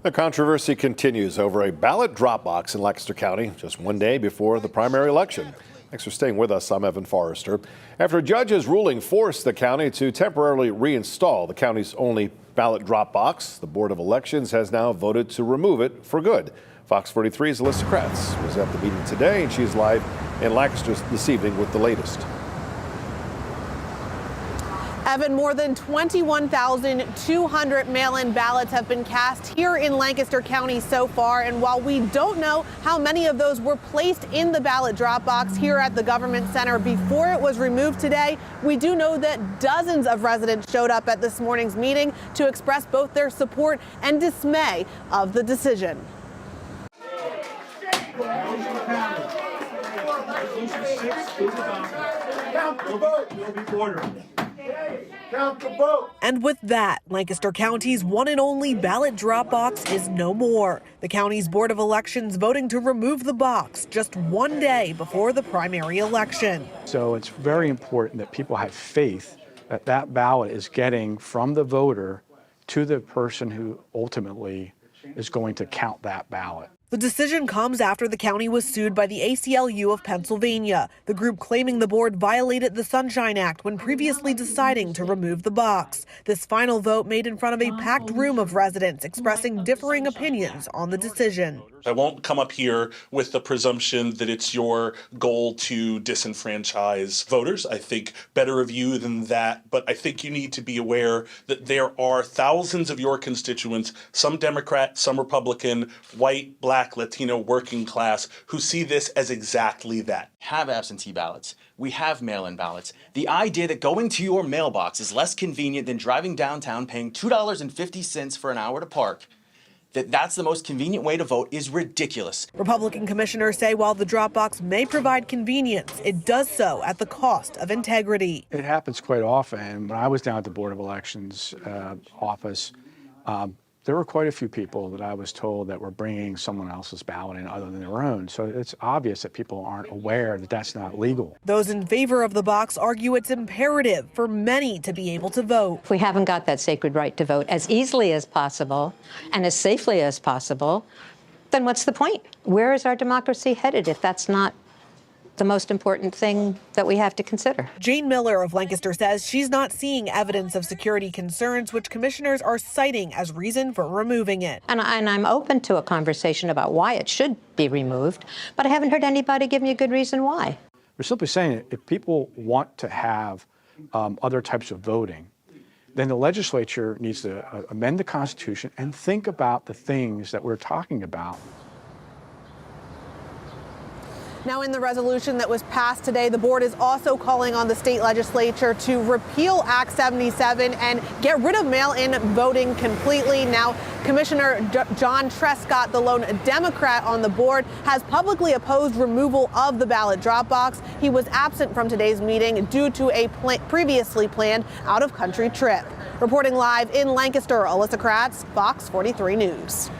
The controversy continues over a ballot drop box in Lancaster County just one day before the primary election. Thanks for staying with us. I'm Evan Forrester. After judges' ruling forced the county to temporarily reinstall the county's only ballot drop box, the Board of Elections has now voted to remove it for good. Fox 43's ALYSSA KRATZ was at the meeting today, and she's live in Lancaster this evening with the latest. Evan, more than 21,200 mail-in ballots have been cast here in Lancaster County so far. And while we don't know how many of those were placed in the ballot drop box here at the government center before it was removed today, we do know that dozens of residents showed up at this morning's meeting to express both their support and dismay of the decision. Count the vote. And with that, Lancaster County's one and only ballot drop box is no more. The county's Board of Elections voting to remove the box just one day before the primary election. So it's very important that people have faith that that ballot is getting from the voter to the person who ultimately is going to count that ballot. The decision comes after the county was sued by the ACLU of Pennsylvania, the group claiming the board violated the Sunshine Act when previously deciding to remove the box. This final vote made in front of a packed room of residents expressing differing opinions on the decision. I won't come up here with the presumption that it's your goal to disenfranchise voters. I think better of you than that, but I think you need to be aware that there are thousands of your constituents, some Democrat, some Republican, white, black, Latino, working class, who see this as exactly that. Have absentee ballots. We have mail-in ballots. The idea that going to your mailbox is less convenient than driving downtown paying $2.50 for an hour to park, that's the most convenient way to vote, is ridiculous. Republican commissioners say while the drop box may provide convenience, it does so at the cost of integrity. It happens quite often. When I was down at the Board of Elections office, there were quite a few people that I was told that were bringing someone else's ballot in other than their own. So it's obvious that people aren't aware that that's not legal. Those in favor of the box argue it's imperative for many to be able to vote. If we haven't got that sacred right to vote as easily as possible and as safely as possible, then what's the point? Where is our democracy headed if that's not the most important thing that we have to consider? Jane Miller of Lancaster says she's not seeing evidence of security concerns, which commissioners are citing as reason for removing it. And I'm open to a conversation about why it should be removed, but I haven't heard anybody give me a good reason why. We're simply saying if people want to have other types of voting, then the legislature needs to amend the Constitution and think about the things that we're talking about. Now, in the resolution that was passed today, the board is also calling on the state legislature to repeal Act 77 and get rid of mail-in voting completely. Now, Commissioner John Trescott, the lone Democrat on the board, has publicly opposed removal of the ballot drop box. He was absent from today's meeting due to a previously planned out-of-country trip. Reporting live in Lancaster, ALYSSA KRATZ, Fox 43 News.